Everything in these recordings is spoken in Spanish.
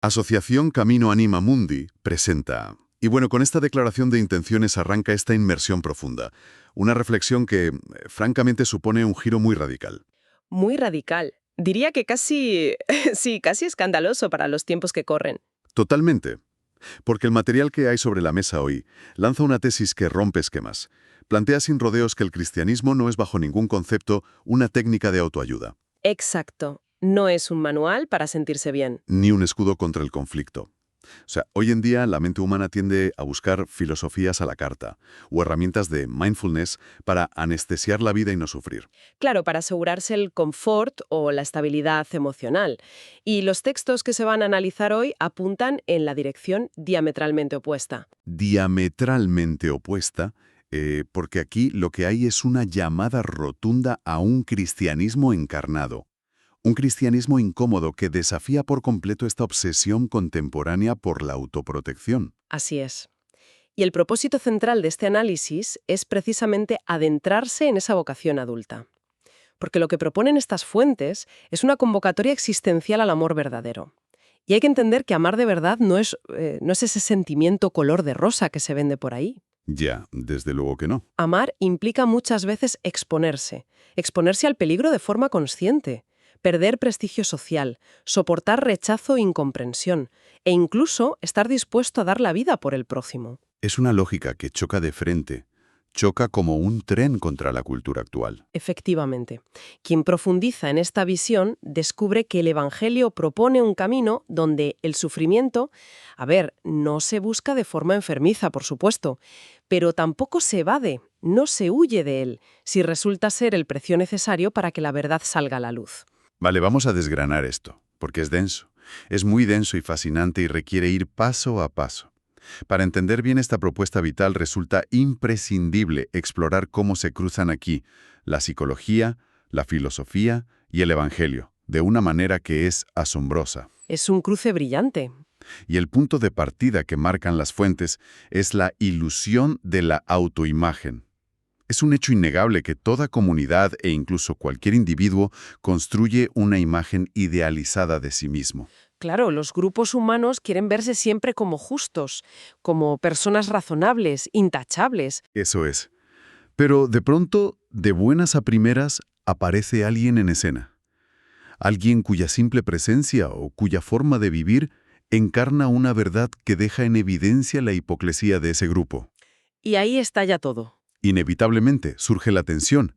Asociación Camino Anima Mundi presenta. Y bueno, con esta declaración de intenciones arranca esta inmersión profunda. Una reflexión que, francamente, supone un giro muy radical. Muy radical. Diría que casi, sí, casi escandaloso para los tiempos que corren. Totalmente. Porque el material que hay sobre la mesa hoy lanza una tesis que rompe esquemas. Plantea sin rodeos que el cristianismo no es bajo ningún concepto una técnica de autoayuda, Exacto. No es un manual para sentirse bien. ni un escudo contra el conflicto. O sea, hoy en día la mente humana tiende a buscar filosofías a la carta o herramientas de mindfulness para anestesiar la vida y no sufrir. Claro, para asegurarse el confort o la estabilidad emocional. Y los textos que se van a analizar hoy apuntan en la dirección diametralmente opuesta. Diametralmente opuesta, porque aquí lo que hay es una llamada rotunda a un cristianismo encarnado. Un cristianismo incómodo que desafía por completo esta obsesión contemporánea por la autoprotección. Así es. Y el propósito central de este análisis es precisamente adentrarse en esa vocación adulta. Porque lo que proponen estas fuentes es una convocatoria existencial al amor verdadero. Y hay que entender que amar de verdad no es ese sentimiento color de rosa que se vende por ahí. Ya, desde luego que no. Amar implica muchas veces exponerse al peligro de forma consciente, perder prestigio social, soportar rechazo e incomprensión, e incluso estar dispuesto a dar la vida por el prójimo. Es una lógica que choca de frente, choca como un tren contra la cultura actual. Efectivamente, quien profundiza en esta visión descubre que el Evangelio propone un camino donde el sufrimiento, no se busca de forma enfermiza, por supuesto, pero tampoco se evade, no se huye de él, si resulta ser el precio necesario para que la verdad salga a la luz. Vale, vamos a desgranar esto, porque es denso. Es muy denso y fascinante y requiere ir paso a paso. Para entender bien esta propuesta vital resulta imprescindible explorar cómo se cruzan aquí la psicología, la filosofía y el evangelio, de una manera que es asombrosa. Es un cruce brillante. Y el punto de partida que marcan las fuentes es la ilusión de la autoimagen. Es un hecho innegable que toda comunidad e incluso cualquier individuo construye una imagen idealizada de sí mismo. Claro, los grupos humanos quieren verse siempre como justos, como personas razonables, intachables. Eso es. Pero de pronto, de buenas a primeras, aparece alguien en escena. Alguien cuya simple presencia o cuya forma de vivir encarna una verdad que deja en evidencia la hipocresía de ese grupo. Y ahí estalla todo. Inevitablemente surge la tensión,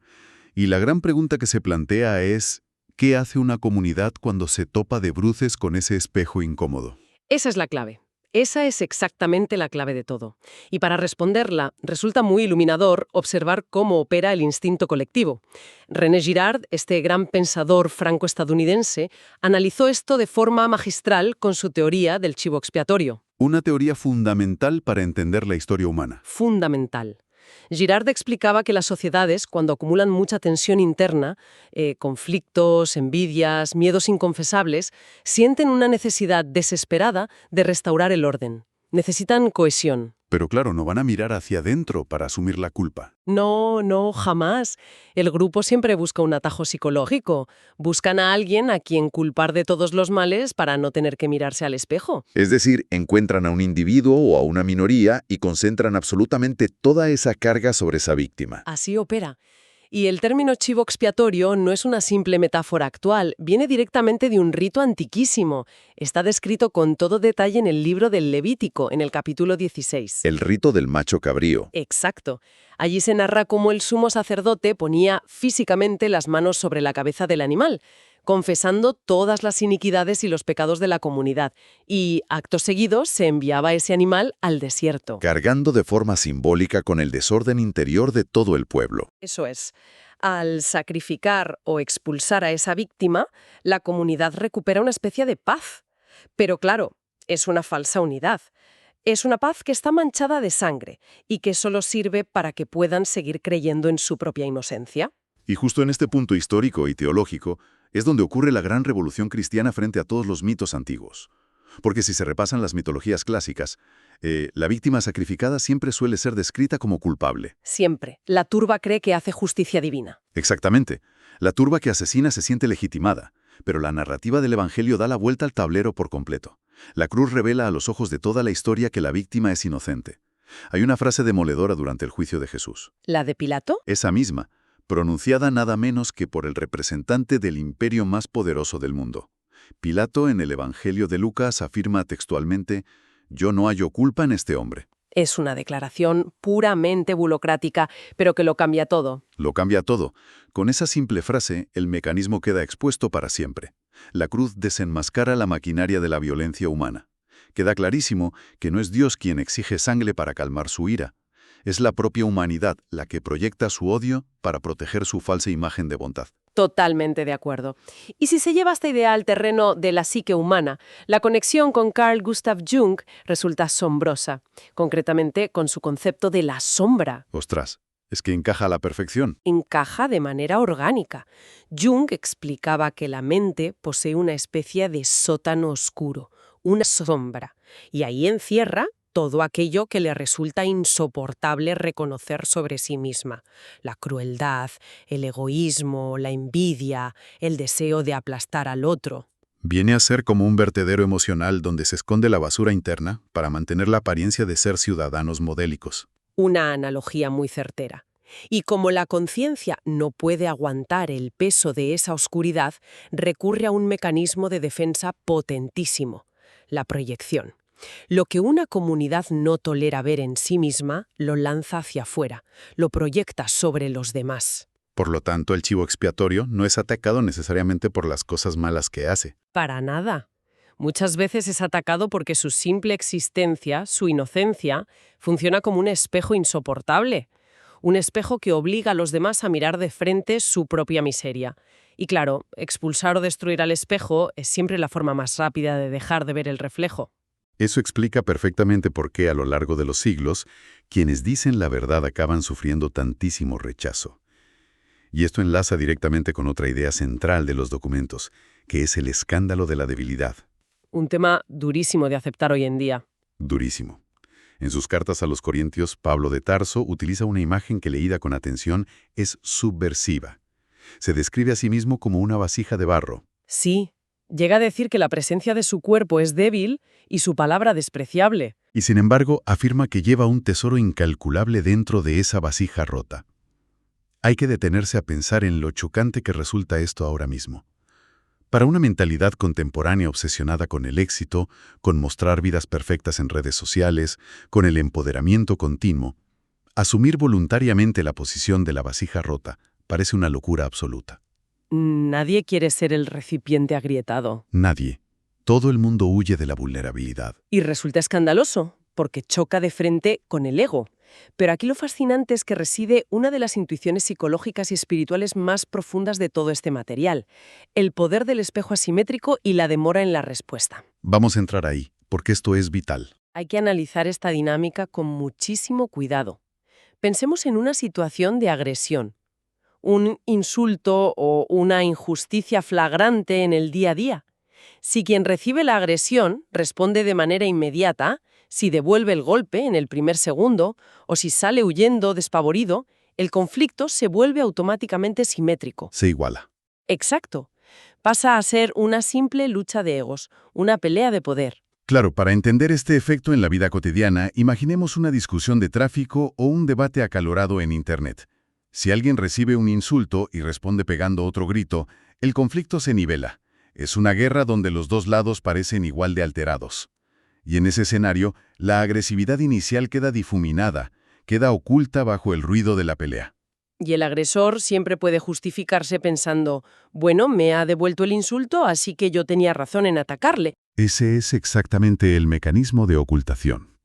y la gran pregunta que se plantea es, ¿qué hace una comunidad cuando se topa de bruces con ese espejo incómodo? Esa es la clave. Esa es exactamente la clave de todo. Y para responderla, resulta muy iluminador observar cómo opera el instinto colectivo. René Girard, este gran pensador franco-estadounidense, analizó esto de forma magistral con su teoría del chivo expiatorio. Una teoría fundamental para entender la historia humana. Fundamental. Girard explicaba que las sociedades, cuando acumulan mucha tensión interna, conflictos, envidias, miedos inconfesables, sienten una necesidad desesperada de restaurar el orden. Necesitan cohesión. Pero claro, no van a mirar hacia adentro para asumir la culpa. No, jamás. El grupo siempre busca un atajo psicológico. Buscan a alguien a quien culpar de todos los males para no tener que mirarse al espejo. Es decir, encuentran a un individuo o a una minoría y concentran absolutamente toda esa carga sobre esa víctima. Así opera. Y el término chivo expiatorio no es una simple metáfora actual, viene directamente de un rito antiquísimo. Está descrito con todo detalle en el libro del Levítico, en el capítulo 16. El rito del macho cabrío. Exacto. Allí se narra cómo el sumo sacerdote ponía físicamente las manos sobre la cabeza del animal, confesando todas las iniquidades y los pecados de la comunidad, y, acto seguido, se enviaba ese animal al desierto. Cargando de forma simbólica con el desorden interior de todo el pueblo. Eso es. Al sacrificar o expulsar a esa víctima, la comunidad recupera una especie de paz. Pero claro, es una falsa unidad. Es una paz que está manchada de sangre y que solo sirve para que puedan seguir creyendo en su propia inocencia. Y justo en este punto histórico y teológico es donde ocurre la gran revolución cristiana frente a todos los mitos antiguos. Porque si se repasan las mitologías clásicas, la víctima sacrificada siempre suele ser descrita como culpable. Siempre. La turba cree que hace justicia divina. Exactamente. La turba que asesina se siente legitimada, pero la narrativa del Evangelio da la vuelta al tablero por completo. La cruz revela a los ojos de toda la historia que la víctima es inocente. Hay una frase demoledora durante el juicio de Jesús. ¿La de Pilato? Esa misma, pronunciada nada menos que por el representante del imperio más poderoso del mundo. Pilato, en el Evangelio de Lucas, afirma textualmente: «Yo no hallo culpa en este hombre». Es una declaración puramente burocrática, pero que lo cambia todo. Lo cambia todo. Con esa simple frase, el mecanismo queda expuesto para siempre. La cruz desenmascara la maquinaria de la violencia humana. Queda clarísimo que no es Dios quien exige sangre para calmar su ira. Es la propia humanidad la que proyecta su odio para proteger su falsa imagen de bondad. Totalmente de acuerdo. Y si se lleva esta idea al terreno de la psique humana, la conexión con Carl Gustav Jung resulta asombrosa, concretamente con su concepto de la sombra. Ostras, es que encaja a la perfección. Encaja de manera orgánica. Jung explicaba que la mente posee una especie de sótano oscuro, una sombra, y ahí encierra todo aquello que le resulta insoportable reconocer sobre sí misma. La crueldad, el egoísmo, la envidia, el deseo de aplastar al otro. Viene a ser como un vertedero emocional donde se esconde la basura interna para mantener la apariencia de ser ciudadanos modélicos. Una analogía muy certera. Y como la conciencia no puede aguantar el peso de esa oscuridad, recurre a un mecanismo de defensa potentísimo: la proyección. Lo que una comunidad no tolera ver en sí misma, lo lanza hacia afuera, lo proyecta sobre los demás. Por lo tanto, el chivo expiatorio no es atacado necesariamente por las cosas malas que hace. Para nada. Muchas veces es atacado porque su simple existencia, su inocencia, funciona como un espejo insoportable. Un espejo que obliga a los demás a mirar de frente su propia miseria. Y claro, expulsar o destruir al espejo es siempre la forma más rápida de dejar de ver el reflejo. Eso explica perfectamente por qué a lo largo de los siglos, quienes dicen la verdad acaban sufriendo tantísimo rechazo. Y esto enlaza directamente con otra idea central de los documentos, que es el escándalo de la debilidad. Un tema durísimo de aceptar hoy en día. Durísimo. En sus cartas a los Corintios, Pablo de Tarso utiliza una imagen que, leída con atención, es subversiva. Se describe a sí mismo como una vasija de barro. Sí, llega a decir que la presencia de su cuerpo es débil y su palabra despreciable. Y sin embargo, afirma que lleva un tesoro incalculable dentro de esa vasija rota. Hay que detenerse a pensar en lo chocante que resulta esto ahora mismo. Para una mentalidad contemporánea obsesionada con el éxito, con mostrar vidas perfectas en redes sociales, con el empoderamiento continuo, asumir voluntariamente la posición de la vasija rota parece una locura absoluta. Nadie quiere ser el recipiente agrietado. Nadie. Todo el mundo huye de la vulnerabilidad. Y resulta escandaloso, porque choca de frente con el ego. Pero aquí lo fascinante es que reside una de las intuiciones psicológicas y espirituales más profundas de todo este material: el poder del espejo asimétrico y la demora en la respuesta. Vamos a entrar ahí, porque esto es vital. Hay que analizar esta dinámica con muchísimo cuidado. Pensemos en una situación de agresión, un insulto o una injusticia flagrante en el día a día. Si quien recibe la agresión responde de manera inmediata, si devuelve el golpe en el primer segundo o si sale huyendo despavorido, el conflicto se vuelve automáticamente simétrico. Se iguala. Exacto. Pasa a ser una simple lucha de egos, una pelea de poder. Claro, para entender este efecto en la vida cotidiana, imaginemos una discusión de tráfico o un debate acalorado en Internet. Si alguien recibe un insulto y responde pegando otro grito, el conflicto se nivela. Es una guerra donde los dos lados parecen igual de alterados. Y en ese escenario, la agresividad inicial queda difuminada, queda oculta bajo el ruido de la pelea. Y el agresor siempre puede justificarse pensando: bueno, me ha devuelto el insulto, así que yo tenía razón en atacarle. Ese es exactamente el mecanismo de ocultación.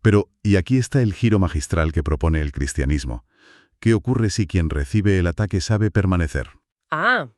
Pero, y aquí está el giro magistral que propone el cristianismo. ¿Qué ocurre si quien recibe el ataque sabe permanecer? Ah,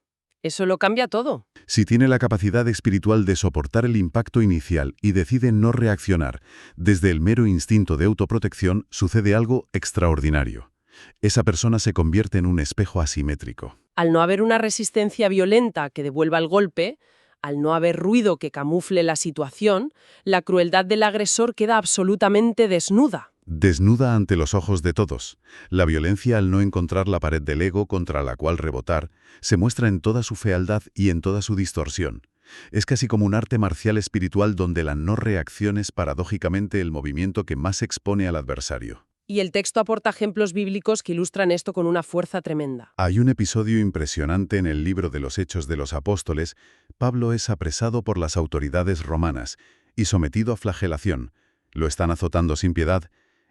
eso lo cambia todo. Si tiene la capacidad espiritual de soportar el impacto inicial y decide no reaccionar, desde el mero instinto de autoprotección sucede algo extraordinario. Esa persona se convierte en un espejo asimétrico. Al no haber una resistencia violenta que devuelva el golpe, al no haber ruido que camufle la situación, la crueldad del agresor queda absolutamente desnuda. Desnuda ante los ojos de todos. La violencia, al no encontrar la pared del ego contra la cual rebotar, se muestra en toda su fealdad y en toda su distorsión. Es casi como un arte marcial espiritual donde la no reacción es paradójicamente el movimiento que más expone al adversario. Y el texto aporta ejemplos bíblicos que ilustran esto con una fuerza tremenda. Hay un episodio impresionante en el libro de los Hechos de los Apóstoles. Pablo es apresado por las autoridades romanas y sometido a flagelación. Lo están azotando sin piedad,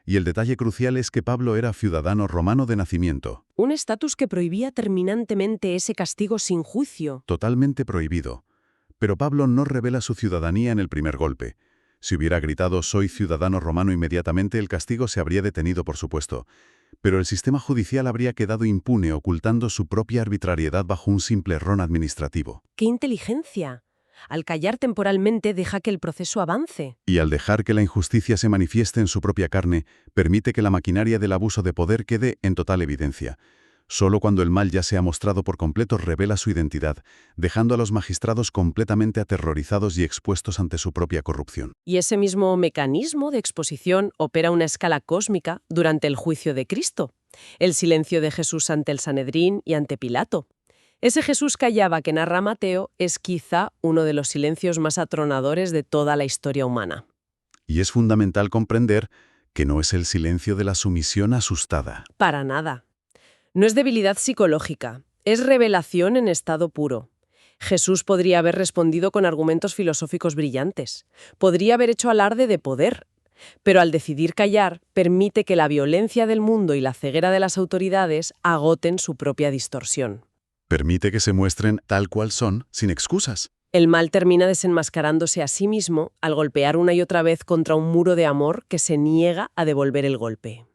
y el detalle crucial es que Pablo era ciudadano romano de nacimiento, Un estatus que prohibía terminantemente ese castigo sin juicio. totalmente prohibido. Pero Pablo no revela su ciudadanía en el primer golpe. Si hubiera gritado «soy ciudadano romano» inmediatamente, el castigo se habría detenido, por supuesto. Pero el sistema judicial habría quedado impune, ocultando su propia arbitrariedad bajo un simple error administrativo. ¡Qué inteligencia! Al callar temporalmente deja que el proceso avance. Y al dejar que la injusticia se manifieste en su propia carne, permite que la maquinaria del abuso de poder quede en total evidencia. Solo cuando el mal ya se ha mostrado por completo revela su identidad, dejando a los magistrados completamente aterrorizados y expuestos ante su propia corrupción. Y ese mismo mecanismo de exposición opera a una escala cósmica durante el juicio de Cristo. El silencio de Jesús ante el Sanedrín y ante Pilato. Ese Jesús callaba que narra Mateo es quizá uno de los silencios más atronadores de toda la historia humana. Y es fundamental comprender que no es el silencio de la sumisión asustada. Para nada. No es debilidad psicológica, es revelación en estado puro. Jesús podría haber respondido con argumentos filosóficos brillantes, podría haber hecho alarde de poder, pero al decidir callar, permite que la violencia del mundo y la ceguera de las autoridades agoten su propia distorsión. Permite que se muestren tal cual son, sin excusas. El mal termina desenmascarándose a sí mismo al golpear una y otra vez contra un muro de amor que se niega a devolver el golpe.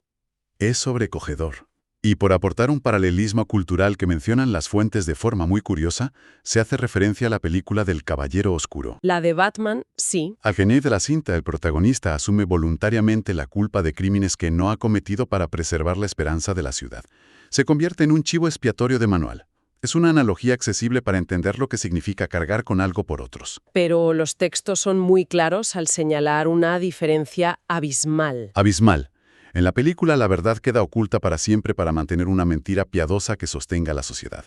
Es sobrecogedor. Y por aportar un paralelismo cultural que mencionan las fuentes de forma muy curiosa, se hace referencia a la película del Caballero Oscuro. La de Batman, sí. Al final de la cinta, el protagonista asume voluntariamente la culpa de crímenes que no ha cometido para preservar la esperanza de la ciudad. Se convierte en un chivo expiatorio de manual. Es una analogía accesible para entender lo que significa cargar con algo por otros. Pero los textos son muy claros al señalar una diferencia abismal. Abismal. En la película la verdad queda oculta para siempre para mantener una mentira piadosa que sostenga la sociedad.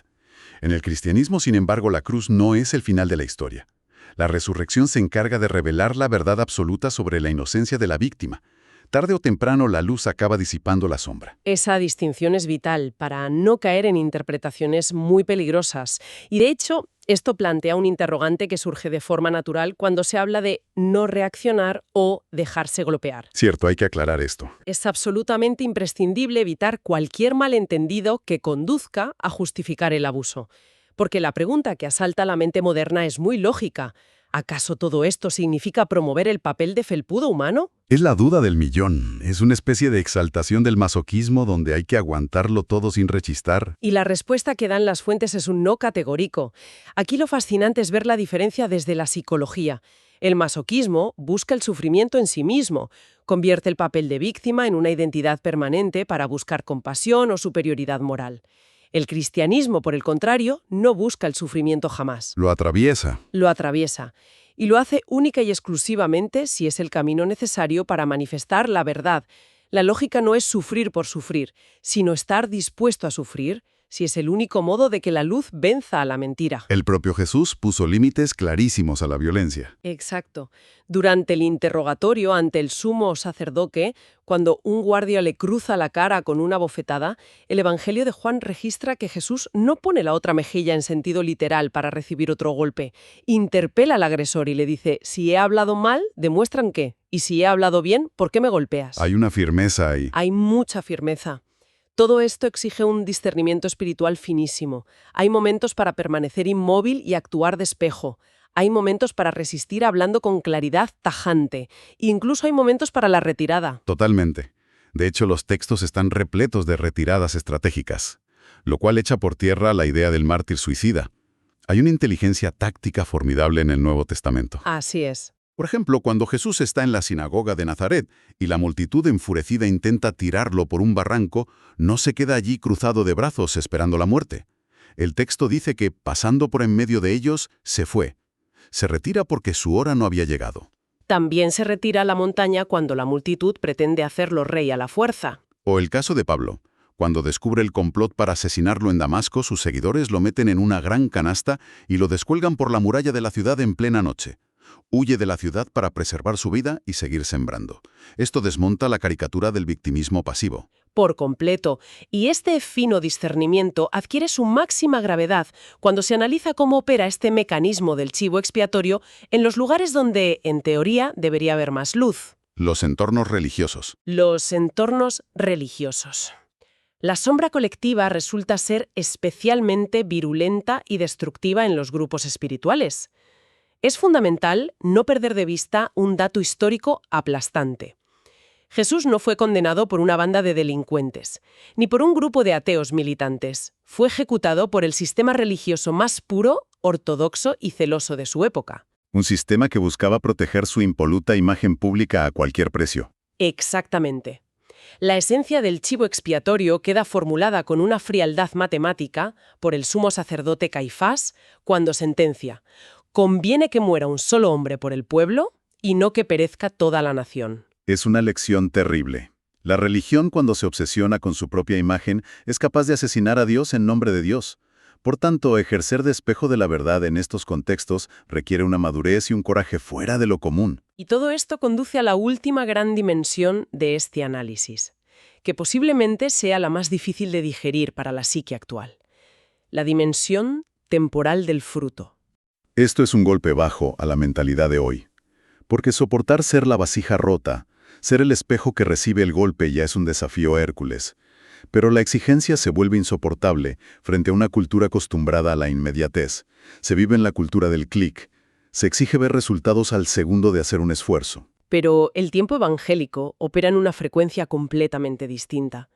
En el cristianismo, sin embargo, la cruz no es el final de la historia. La resurrección se encarga de revelar la verdad absoluta sobre la inocencia de la víctima. Tarde o temprano la luz acaba disipando la sombra. Esa distinción es vital para no caer en interpretaciones muy peligrosas. Y de hecho, esto plantea un interrogante que surge de forma natural cuando se habla de no reaccionar o dejarse golpear. Cierto, hay que aclarar esto. Es absolutamente imprescindible evitar cualquier malentendido que conduzca a justificar el abuso. Porque la pregunta que asalta la mente moderna es muy lógica. ¿Acaso todo esto significa promover el papel de felpudo humano? Es la duda del millón. Es una especie de exaltación del masoquismo donde hay que aguantarlo todo sin rechistar. Y la respuesta que dan las fuentes es un no categórico. Aquí lo fascinante es ver la diferencia desde la psicología. El masoquismo busca el sufrimiento en sí mismo, convierte el papel de víctima en una identidad permanente para buscar compasión o superioridad moral. El cristianismo, por el contrario, no busca el sufrimiento jamás. Lo atraviesa. Lo atraviesa. Y lo hace única y exclusivamente si es el camino necesario para manifestar la verdad. La lógica no es sufrir por sufrir, sino estar dispuesto a sufrir si es el único modo de que la luz venza a la mentira. El propio Jesús puso límites clarísimos a la violencia. Exacto. Durante el interrogatorio ante el sumo sacerdote, cuando un guardia le cruza la cara con una bofetada, el Evangelio de Juan registra que Jesús no pone la otra mejilla en sentido literal para recibir otro golpe. Interpela al agresor y le dice, si he hablado mal, demuestran qué. Y si he hablado bien, ¿por qué me golpeas? Hay una firmeza ahí. Hay mucha firmeza. Todo esto exige un discernimiento espiritual finísimo. Hay momentos para permanecer inmóvil y actuar de espejo. Hay momentos para resistir hablando con claridad tajante. E incluso hay momentos para la retirada. Totalmente. De hecho, los textos están repletos de retiradas estratégicas, lo cual echa por tierra la idea del mártir suicida. Hay una inteligencia táctica formidable en el Nuevo Testamento. Así es. Por ejemplo, cuando Jesús está en la sinagoga de Nazaret y la multitud enfurecida intenta tirarlo por un barranco, no se queda allí cruzado de brazos esperando la muerte. El texto dice que, pasando por en medio de ellos, se fue. Se retira porque su hora no había llegado. También se retira a la montaña cuando la multitud pretende hacerlo rey a la fuerza. O el caso de Pablo. Cuando descubre el complot para asesinarlo en Damasco, sus seguidores lo meten en una gran canasta y lo descuelgan por la muralla de la ciudad en plena noche. Huye de la ciudad para preservar su vida y seguir sembrando. Esto desmonta la caricatura del victimismo pasivo. Por completo. Y este fino discernimiento adquiere su máxima gravedad cuando se analiza cómo opera este mecanismo del chivo expiatorio en los lugares donde, en teoría, debería haber más luz. Los entornos religiosos. Los entornos religiosos. La sombra colectiva resulta ser especialmente virulenta y destructiva en los grupos espirituales. Es fundamental no perder de vista un dato histórico aplastante. Jesús no fue condenado por una banda de delincuentes, ni por un grupo de ateos militantes. Fue ejecutado por el sistema religioso más puro, ortodoxo y celoso de su época. Un sistema que buscaba proteger su impoluta imagen pública a cualquier precio. Exactamente. La esencia del chivo expiatorio queda formulada con una frialdad matemática por el sumo sacerdote Caifás cuando sentencia: «Conviene que muera un solo hombre por el pueblo y no que perezca toda la nación». Es una lección terrible. La religión, cuando se obsesiona con su propia imagen, es capaz de asesinar a Dios en nombre de Dios. Por tanto, ejercer de espejo de la verdad en estos contextos requiere una madurez y un coraje fuera de lo común. Y todo esto conduce a la última gran dimensión de este análisis, que posiblemente sea la más difícil de digerir para la psique actual: la dimensión temporal del fruto. Esto es un golpe bajo a la mentalidad de hoy. Porque soportar ser la vasija rota, ser el espejo que recibe el golpe ya es un desafío a Hércules. Pero la exigencia se vuelve insoportable frente a una cultura acostumbrada a la inmediatez. Se vive en la cultura del clic. Se exige ver resultados al segundo de hacer un esfuerzo. Pero el tiempo evangélico opera en una frecuencia completamente distinta.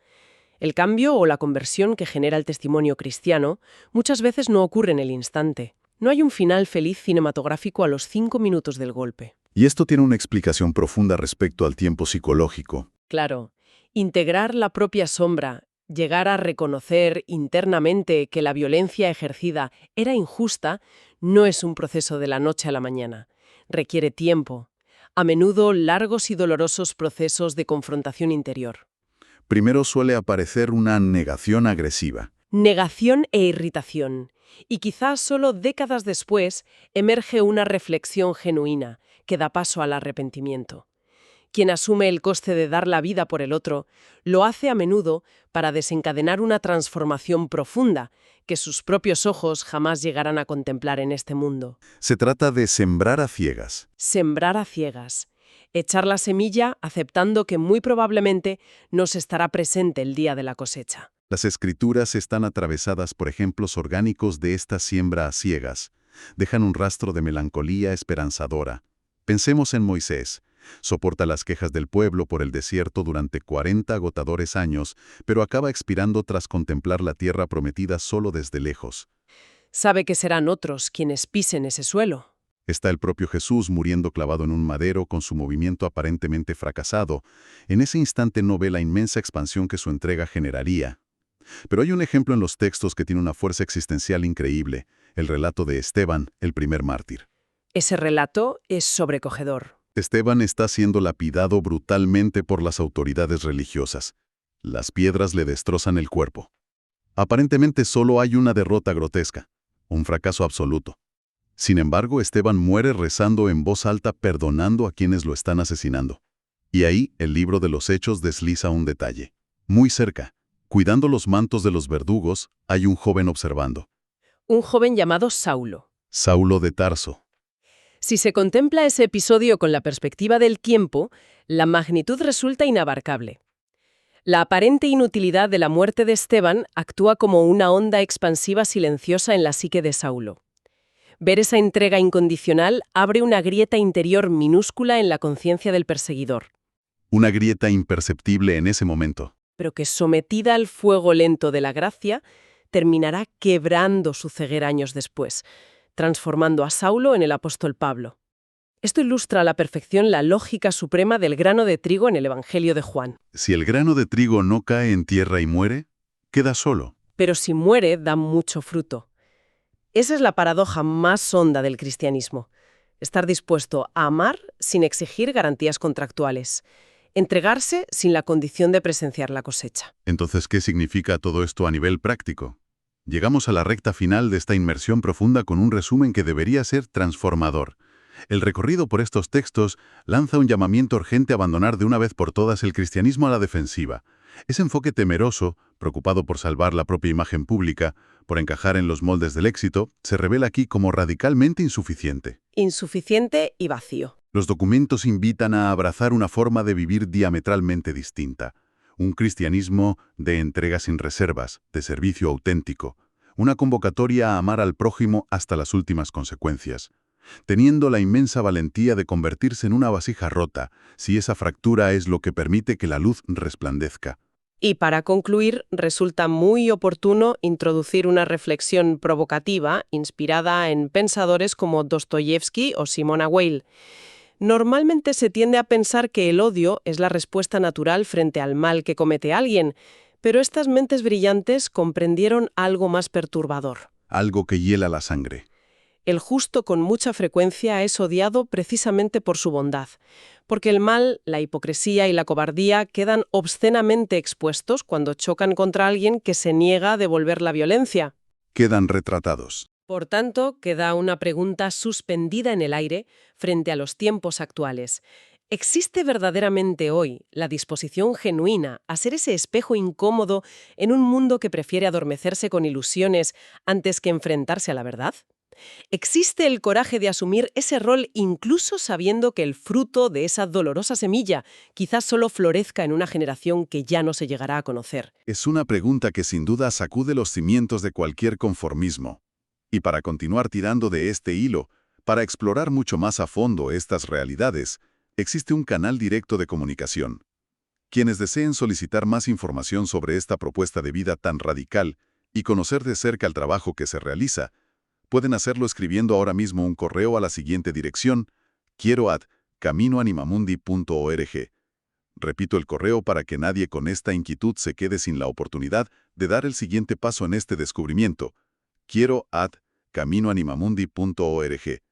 El cambio o la conversión que genera el testimonio cristiano muchas veces no ocurre en el instante. No hay un final feliz cinematográfico a los 5 minutos del golpe. Y esto tiene una explicación profunda respecto al tiempo psicológico. Claro, integrar la propia sombra, llegar a reconocer internamente que la violencia ejercida era injusta, no es un proceso de la noche a la mañana. Requiere tiempo, a menudo largos y dolorosos procesos de confrontación interior. Primero suele aparecer una negación agresiva. Negación e irritación. Y quizás solo décadas después emerge una reflexión genuina que da paso al arrepentimiento. Quien asume el coste de dar la vida por el otro, lo hace a menudo para desencadenar una transformación profunda que sus propios ojos jamás llegarán a contemplar en este mundo. Se trata de sembrar a ciegas. Sembrar a ciegas. Echar la semilla aceptando que muy probablemente no se estará presente el día de la cosecha. Las escrituras están atravesadas por ejemplos orgánicos de esta siembra a ciegas. Dejan un rastro de melancolía esperanzadora. Pensemos en Moisés. Soporta las quejas del pueblo por el desierto durante 40 agotadores años, pero acaba expirando tras contemplar la tierra prometida solo desde lejos. Sabe que serán otros quienes pisen ese suelo. Está el propio Jesús muriendo clavado en un madero con su movimiento aparentemente fracasado. En ese instante no ve la inmensa expansión que su entrega generaría. Pero hay un ejemplo en los textos que tiene una fuerza existencial increíble, el relato de Esteban, el primer mártir. Ese relato es sobrecogedor. Esteban está siendo lapidado brutalmente por las autoridades religiosas. Las piedras le destrozan el cuerpo. Aparentemente solo hay una derrota grotesca, un fracaso absoluto. Sin embargo, Esteban muere rezando en voz alta perdonando a quienes lo están asesinando. Y ahí el libro de los Hechos desliza un detalle. Muy cerca, cuidando los mantos de los verdugos, hay un joven observando. Un joven llamado Saulo. Saulo de Tarso. Si se contempla ese episodio con la perspectiva del tiempo, la magnitud resulta inabarcable. La aparente inutilidad de la muerte de Esteban actúa como una onda expansiva silenciosa en la psique de Saulo. Ver esa entrega incondicional abre una grieta interior minúscula en la conciencia del perseguidor. Una grieta imperceptible en ese momento. Pero que, sometida al fuego lento de la gracia, terminará quebrando su ceguera años después, transformando a Saulo en el apóstol Pablo. Esto ilustra a la perfección la lógica suprema del grano de trigo en el Evangelio de Juan. Si el grano de trigo no cae en tierra y muere, queda solo. Pero si muere, da mucho fruto. Esa es la paradoja más honda del cristianismo. Estar dispuesto a amar sin exigir garantías contractuales. entregarse sin la condición de presenciar la cosecha. Entonces, ¿qué significa todo esto a nivel práctico? Llegamos a la recta final de esta inmersión profunda con un resumen que debería ser transformador. El recorrido por estos textos lanza un llamamiento urgente a abandonar de una vez por todas el cristianismo a la defensiva. Ese enfoque temeroso, preocupado por salvar la propia imagen pública, por encajar en los moldes del éxito, se revela aquí como radicalmente insuficiente. Insuficiente y vacío. Los documentos invitan a abrazar una forma de vivir diametralmente distinta. Un cristianismo de entrega sin reservas, de servicio auténtico. Una convocatoria a amar al prójimo hasta las últimas consecuencias. Teniendo la inmensa valentía de convertirse en una vasija rota, si esa fractura es lo que permite que la luz resplandezca. Y para concluir, resulta muy oportuno introducir una reflexión provocativa inspirada en pensadores como Dostoyevsky o Simona Weil. Normalmente se tiende a pensar que el odio es la respuesta natural frente al mal que comete alguien, pero estas mentes brillantes comprendieron algo más perturbador. Algo que hiela la sangre. El justo con mucha frecuencia es odiado precisamente por su bondad, porque el mal, la hipocresía y la cobardía quedan obscenamente expuestos cuando chocan contra alguien que se niega a devolver la violencia. Quedan retratados. Por tanto, queda una pregunta suspendida en el aire frente a los tiempos actuales. ¿Existe verdaderamente hoy la disposición genuina a ser ese espejo incómodo en un mundo que prefiere adormecerse con ilusiones antes que enfrentarse a la verdad? ¿Existe el coraje de asumir ese rol incluso sabiendo que el fruto de esa dolorosa semilla quizás solo florezca en una generación que ya no se llegará a conocer? Es una pregunta que sin duda sacude los cimientos de cualquier conformismo. Y para continuar tirando de este hilo, para explorar mucho más a fondo estas realidades, existe un canal directo de comunicación. Quienes deseen solicitar más información sobre esta propuesta de vida tan radical y conocer de cerca el trabajo que se realiza, pueden hacerlo escribiendo ahora mismo un correo a la siguiente dirección: quiero@caminoanimamundi.org. Repito el correo para que nadie con esta inquietud se quede sin la oportunidad de dar el siguiente paso en este descubrimiento: quiero@caminoanimamundi.org.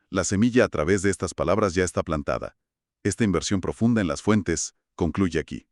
La semilla a través de estas palabras ya está plantada. Esta inversión profunda en las fuentes concluye aquí.